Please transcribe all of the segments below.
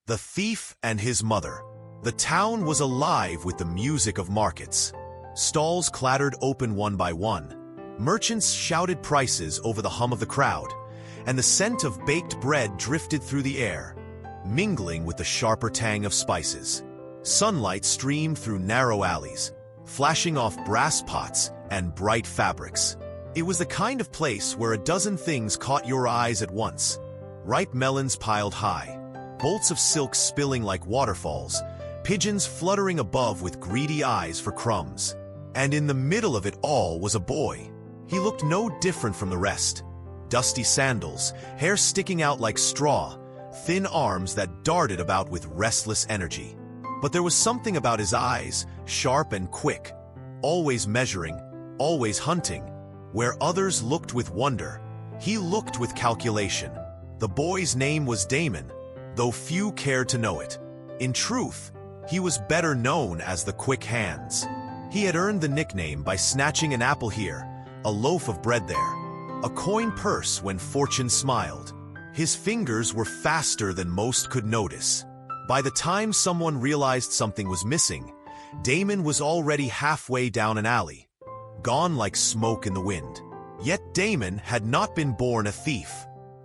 The Thief and His Mother. The town was alive with the music of markets. Stalls clattered open one by one. Merchants shouted prices over the hum of the crowd, and the scent of baked bread drifted through the air, mingling with the sharper tang of spices. Sunlight streamed through narrow alleys, flashing off brass pots and bright fabrics. It was the kind of place where a dozen things caught your eyes at once. Ripe melons piled high, bolts of silk spilling like waterfalls, pigeons fluttering above with greedy eyes for crumbs. And in the middle of it all was a boy. He looked no different from the rest. Dusty sandals, hair sticking out like straw, thin arms that darted about with restless energy. But there was something about his eyes, sharp and quick, always measuring, always hunting. Where others looked with wonder, he looked with calculation. The boy's name was Damon, though few cared to know it. In truth, he was better known as the Quick Hands. He had earned the nickname by snatching an apple here, a loaf of bread there, a coin purse when fortune smiled. His fingers were faster than most could notice. By the time someone realized something was missing, Damon was already halfway down an alley, gone like smoke in the wind. Yet Damon had not been born a thief.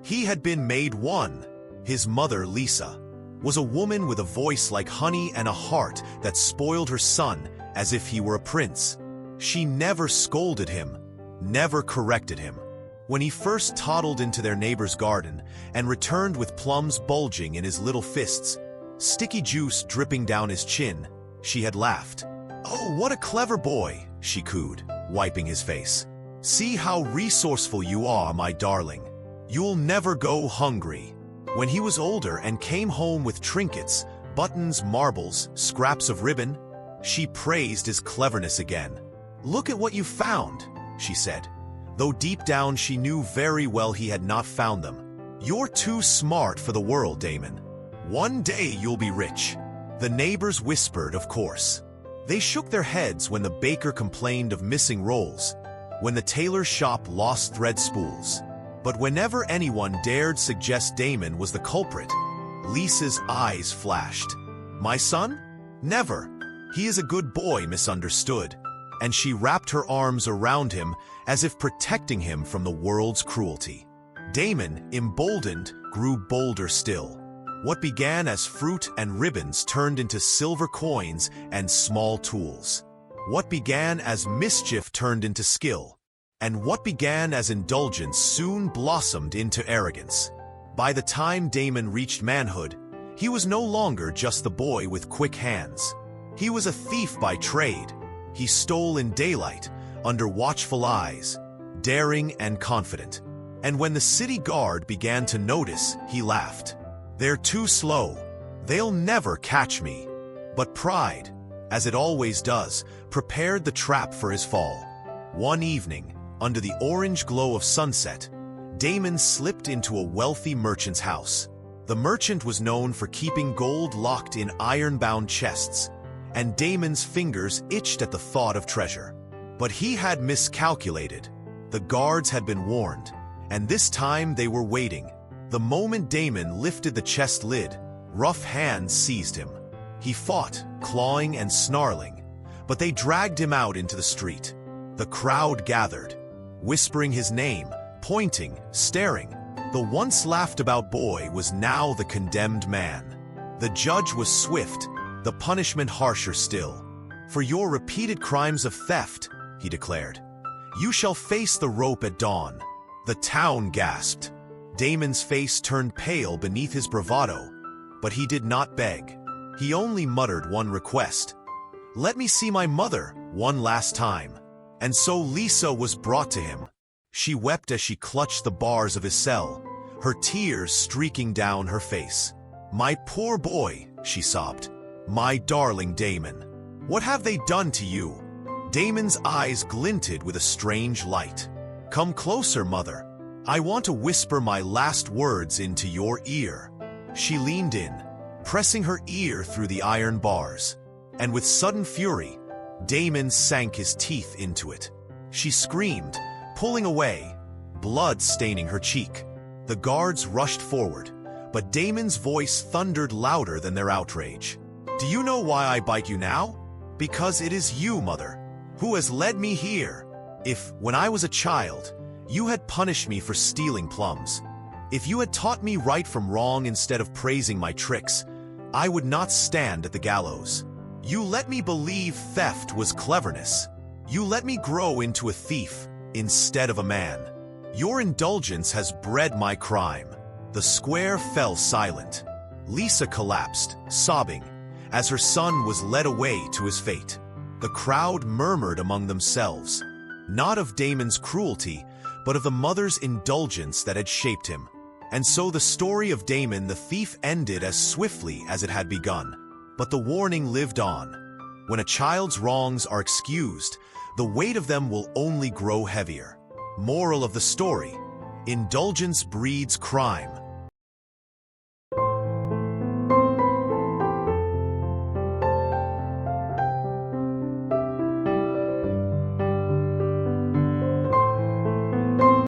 He had been made one. His mother, Lisa, was a woman with a voice like honey and a heart that spoiled her son as if he were a prince. She never scolded him, never corrected him. When he first toddled into their neighbor's garden and returned with plums bulging in his little fists, sticky juice dripping down his chin, she had laughed. "Oh, what a clever boy," she cooed, wiping his face. "See how resourceful you are, my darling. You'll never go hungry." When he was older and came home with trinkets, buttons, marbles, scraps of ribbon, she praised his cleverness again. "Look at what you found," she said, though deep down she knew very well he had not found them. "You're too smart for the world, Damon. One day you'll be rich." The neighbors whispered, of course. They shook their heads when the baker complained of missing rolls, when the tailor's shop lost thread spools. But whenever anyone dared suggest Damon was the culprit, Lisa's eyes flashed. "My son? Never. He is a good boy, misunderstood." And she wrapped her arms around him as if protecting him from the world's cruelty. Damon, emboldened, grew bolder still. What began as fruit and ribbons turned into silver coins and small tools. What began as mischief turned into skill. And what began as indulgence soon blossomed into arrogance. By the time Damon reached manhood, he was no longer just the boy with quick hands. He was a thief by trade. He stole in daylight, under watchful eyes, daring and confident. And when the city guard began to notice, he laughed. "They're too slow. They'll never catch me." But pride, as it always does, prepared the trap for his fall. One evening, under the orange glow of sunset, Damon slipped into a wealthy merchant's house. The merchant was known for keeping gold locked in iron-bound chests, and Damon's fingers itched at the thought of treasure. But he had miscalculated. The guards had been warned, and this time they were waiting. The moment Damon lifted the chest lid, rough hands seized him. He fought, clawing and snarling, but they dragged him out into the street. The crowd gathered, whispering his name, pointing, staring. The once laughed-about boy was now the condemned man. The judge was swift, the punishment harsher still. "For your repeated crimes of theft," he declared, "you shall face the rope at dawn." The town gasped. Damon's face turned pale beneath his bravado, but he did not beg. He only muttered one request. "Let me see my mother one last time." And so Lisa was brought to him. She wept as she clutched the bars of his cell, her tears streaking down her face. "My poor boy," she sobbed. "My darling Damon. What have they done to you?" Damon's eyes glinted with a strange light. "Come closer, mother. I want to whisper my last words into your ear." She leaned in, pressing her ear through the iron bars, and with sudden fury, Damon sank his teeth into it. She screamed, pulling away, blood staining her cheek. The guards rushed forward, but Damon's voice thundered louder than their outrage. "Do you know why I bite you now? Because it is you, Mother, who has led me here. If, when I was a child, you had punished me for stealing plums, if you had taught me right from wrong instead of praising my tricks, I would not stand at the gallows. You let me believe theft was cleverness. You let me grow into a thief instead of a man. Your indulgence has bred my crime." The square fell silent. Lisa collapsed, sobbing, as her son was led away to his fate. The crowd murmured among themselves, not of Damon's cruelty, but of the mother's indulgence that had shaped him. And so the story of Damon the thief ended as swiftly as it had begun. But the warning lived on. When a child's wrongs are excused, the weight of them will only grow heavier. Moral of the story: indulgence breeds crime,